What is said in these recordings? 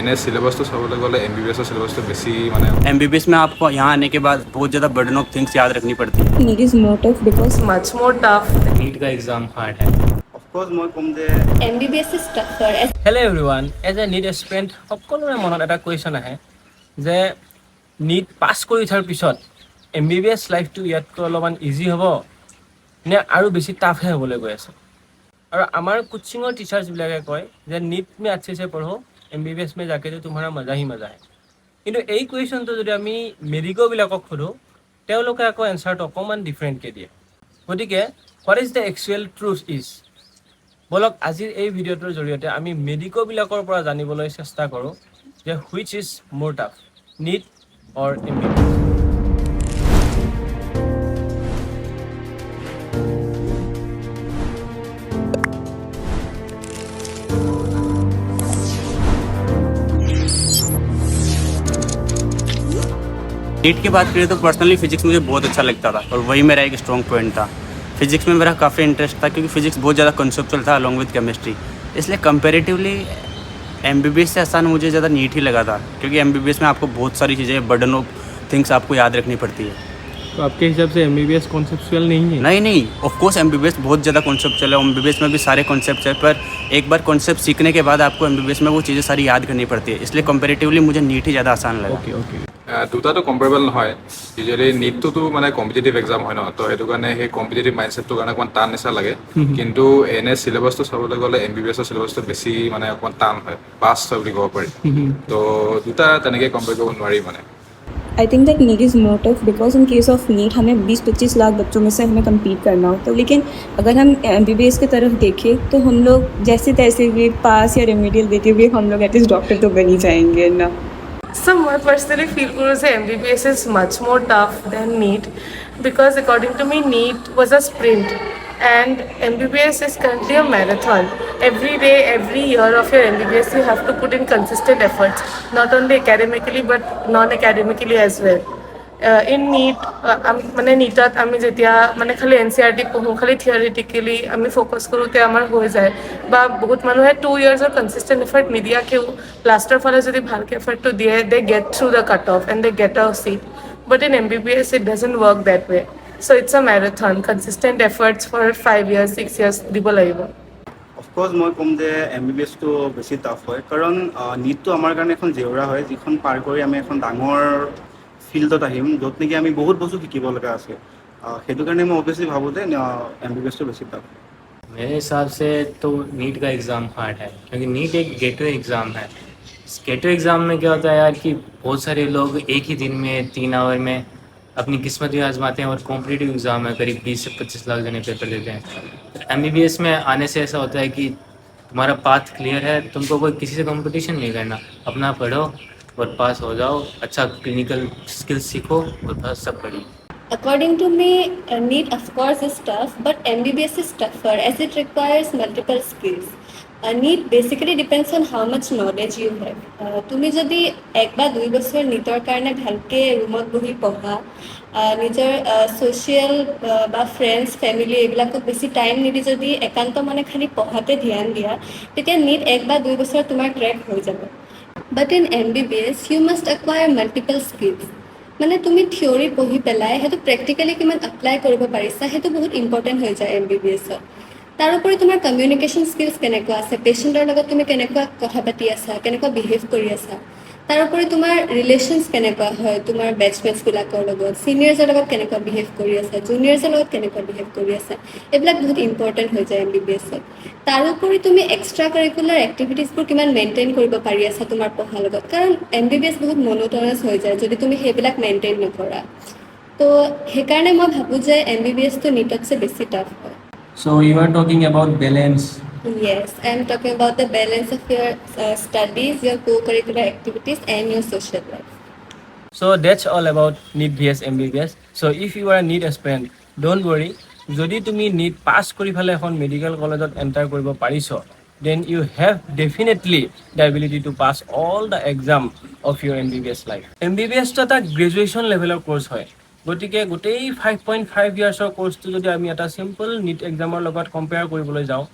N syllabus तो सब गले MBBS सिलेबस तो बेसी माने MBBS में आपको यहाँ आने के बाद बहुत ज़्यादा बर्डन ऑफ थिंग्स याद रखनी पड़ती है। NEET is more tough because much more tough. NEET का एग्जाम हार्ड है। Of course, মই ক'ম যে MBBS is tougher as hello' everyone, as a NEET aspirant সকলোৰে মনত এটা কুৱেশ্যন আহে যে নীট পাছ কৰি উঠাৰ পিছত MBBS লাইফটো ইয়াতকৈ অলপমান ইজি হ'ব নে আৰু বেছি টাফহে হ'বলৈ গৈ আছে। আৰু আমাৰ কোচিঙৰ টিচাৰ্ছবিলাকে কয় যে নীট মে अच्छे से पढ़ो, MBBS में जाके तो तुम्हारा मजा ही मजा है। কিন্তু এই কুৱেশ্যনটো যদি আমি মেডিকোবিলাকক সোধোঁ তেওঁলোকে আকৌ এনচাৰটো অকণমান ডিফাৰেণ্টকৈ দিয়ে। গতিকে what is the actual truth is, বলক আজিৰ এই ভিডিঅ'টোৰ জৰিয়তে আমি মেডিকোবিলাকৰ পৰা জানিবলৈ চেষ্টা কৰোঁ যে which is more tough, NEET or MBBS। NEET की बात करें तो पर्सनली फिजिक्स मुझे बहुत अच्छा लगता था और वही मेरा एक स्ट्रॉन्ग पॉइंट था। फिजिक्स में मेरा काफ़ी इंटरेस्ट था क्योंकि फिजिक्स बहुत ज़्यादा कॉन्सेप्चुअल था अलॉन्ग विद केमिस्ट्री, इसलिए कंपैरेटिवली MBBS से आसान मुझे ज़्यादा नीट ही लगा था क्योंकि MBBS में आपको बहुत सारी चीज़ें बर्डन ऑफ थिंग्स आपको याद रखनी पड़ती है। तो आपके हिसाब से MBBS कॉन्सेप्चुअल नहीं है? नहीं, ऑफ कोर्स MBBS बहुत ज़्यादा कॉन्सेप्चुअल है। MBBS में भी सारे कॉन्सेप्ट है, पर एक बार कॉन्सेप्ट सीखने के बाद आपको MBBS में वो चीज़ें सारी याद करनी पड़ती है, इसलिए कंपैरेटिवली मुझे नीट ही ज़्यादा आसान लगा। ओके দুটাটো কম্পেৰেবল নহয়। ইউজুৱেলি নীটটোতো মানে কম্পিটিটিভ এক্সাম হয় ন, তো সেইটো কাৰণে সেই কম্পিটিটিভ মাইণ্ডছেটটোৰ কাৰণে অকণমান টান নিচিনা লাগে। কিন্তু এনে চিলেবাছটো চাবলৈ গ'লে MBBS চিলেবাছটো বেছি মানে অকণমান টান হয়, পাছ হয় বুলি ক'ব পাৰি। তো দুটা তেনেকৈ কম্পেয়াৰ কৰিব নোৱাৰি মানে। I think that NEET is more tough because in case of NEET हमें 20-25 लाख बच्चों में से हमें कम्पीट करना होता है, लेकिन अगर हम MBBS की तरफ देखें तो हम लोग जैसे तैसे भी पास या रेमेडियल देते हुए हम लोग एटलीस्ट डॉक्टर तो बन ही जाएंगे ना। So I personally feel that MBBS is much more tough than NEET because according to me NEET was a sprint and MBBS is currently a marathon. Every day, every year of your MBBS you have to put in consistent efforts, not only academically but non-academically as well. In NEET মানে নীটত আমি যেতিয়া মানে খালি NCERT পঢ়োঁ, খালি theoretically আমি focus কৰোঁতে আমাৰ হৈ যায়, বা বহুত মানুহে 2 yearsৰ কনচিষ্টেণ্ট এফৰ্ট নিদিয়াকেও লাষ্টৰ ফালে যদি ভালকৈ এফৰ্টটো দিয়ে they get through the cut off and they get a seat. But in MBBS it doesn't work that way, so' it's a marathon. Consistent efforts for 5 years 6 years দিব লাগিব। অফক'ৰ্ছ মই ক'ম যে MBBSটো বেছি টাফ হয়, কাৰণ নীটটো আমাৰ কাৰণে এখন জেওৰা হয় যিখন পাৰ কৰি আমি এখন ডাঙৰ ফিল্ডত আহিম য'ত নেকি আমি বহুত বস্তু শিকিব লগা আছে। সেইটো কাৰণে মই অভিয়াছলি ভাবোঁ যে MBBSটো বেছি টাফ। मेरे हिसाब से तो नीट का एग्ज़ाम हार्ड है क्योंकि नीट एक गेटवे एग्ज़ाम है। इस गेटवे एग्ज़ाम में क्या होता है यार कि बहुत सारे लोग एक ही दिन में 3 आवर में अपनी किस्मत भी आजमाते हैं और कॉम्पिटिटिव एग्ज़ाम है, करीब 20 से 25 लाख जने पेपर देते हैं। MBBS में आने से ऐसा होता है कि तुम्हारा पाथ क्लियर है, तुमको कोई किसी से कंपटीशन नहीं करना, अपना पढ़ो और पास हो जाओ, अच्छा क्लिनिकल स्किल्स सीखो और बस सब बढ़िया। According to me, NEET of course is tough, but MBBS is tougher as it requires multiple skills. NEET basically depends on how much knowledge you have. তুমি যদি 1 বা 2 বছৰ নীটৰ কাৰণে ভালকৈ ৰুমত বহি পঢ়া, নিজৰ ছ'চিয়েল বা ফ্ৰেণ্ডছ ফেমিলি এইবিলাকক বেছি টাইম নিদি যদি একান্ত মানে খালি পঢ়াতে ধ্যান দিয়া, তেতিয়া নীট 1 বা 2 বছৰ তোমাৰ ক্ৰেক হৈ যাব। বাট in MBBS you must acquire multiple skills. মানে তুমি থিয়ৰি পঢ়ি পেলাই সেইটো প্ৰেক্টিকেলি কিমান এপ্লাই কৰিব পাৰিছা সেইটো বহুত ইম্পৰ্টেণ্ট হৈ যায় MBBSত। তাৰোপৰি তোমাৰ কমিউনিকেশ্যন স্কিলছ কেনেকুৱা আছে, পেচেণ্টৰ লগত তুমি কেনেকুৱা কথা পাতি আছা, কেনেকুৱা বিহেভ কৰি আছা, তাৰোপৰি তোমাৰ ৰিলেশ্যনছ কেনেকুৱা হয় তোমাৰ বেটছমেটছবিলাকৰ লগত, ছিনিয়ৰ্ছৰ লগত কেনেকুৱা বিহেভ কৰি আছা, জুনিয়ৰ্ছৰ লগত কেনেকুৱা বিহেভ কৰি আছা, এইবিলাক বহুত ইম্পৰ্টেণ্ট হৈ যায় MBBSত। তাৰোপৰি তুমি এক্সট্ৰা কাৰিকুলাৰ এক্টিভিটিছবোৰ কিমান মেইনটেইন কৰিব পাৰি আছা তোমাৰ পঢ়াৰ লগত, কাৰণ MBBS বহুত মনোটনাছ হৈ যায় যদি তুমি সেইবিলাক মেইনটেইন নকৰা। তো সেইকাৰণে মই ভাবোঁ যে MBBSটো নীটতছে বেছি টাফ হয়। So you are talking about balance. Yes, I'm talking about the balance of your studies, your co-curricular activities and your social life. So that's all about NEET vs MBBS. So if you are a NEET aspirant, don't worry. যদি তুমি NEET পাছ কৰি ফেলে এখন medical কলেজত enter কৰিব পাৰিছ, then you have definitely the ability to pass all the exam of your MBBS life. MBBS তো এটা graduation লেভেলৰ কোৰ্চ হয়, গতিকে গোটেই 5.5 ইয়াৰ্ছৰ কোৰ্চটো যদি আমি এটা চিম্পল NEET এক্সামৰ লগত কম্পেয়াৰ কৰিবলৈ যাওঁ,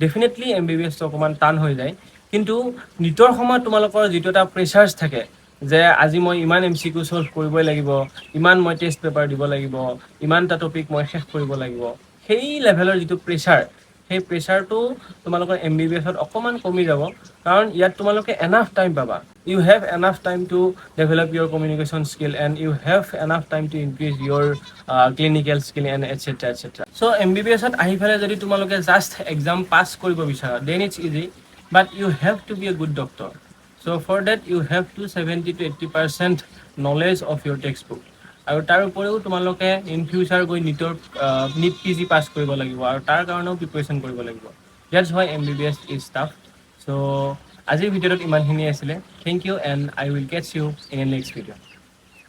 ডেফিনেটলি MBBSটো অকণমান টান হৈ যায়। কিন্তু নিটৰ সময়ত তোমালোকৰ যিটো এটা প্ৰেছাৰ্ছ থাকে যে আজি মই ইমান MCQ সলভ কৰিবই লাগিব, ইমান মই টেষ্ট পেপাৰ দিব লাগিব, ইমানটা টপিক মই শেষ কৰিব লাগিব, সেই লেভেলৰ যিটো প্ৰেছাৰ, সেই প্ৰেছাৰটো তোমালোকৰ MBBSত অকণমান কমি যাব, কাৰণ ইয়াত তোমালোকে এনাফ টাইম পাবা। You have enough time to develop your communication skill and you have enough time to increase your clinical skill and etcetera etcetera. So' MBBSত আহি পেলাই যদি তোমালোকে জাষ্ট এক্সাম পাছ কৰিব বিচাৰা, then it's easy, but you have to be a good doctor. So for that you have to 70 to 80% knowledge of your textbook. আৰু তাৰ উপৰিও তোমালোকে ইন ফিউচাৰ গৈ নিট PG পাছ কৰিব লাগিব আৰু তাৰ কাৰণেও প্ৰিপাৰেশ্যন কৰিব লাগিব। That's why MBBS is tough. So আজিৰ ভিডিঅ'ত ইমানখিনি আছিলে। Thank you and I will catch you in the next video.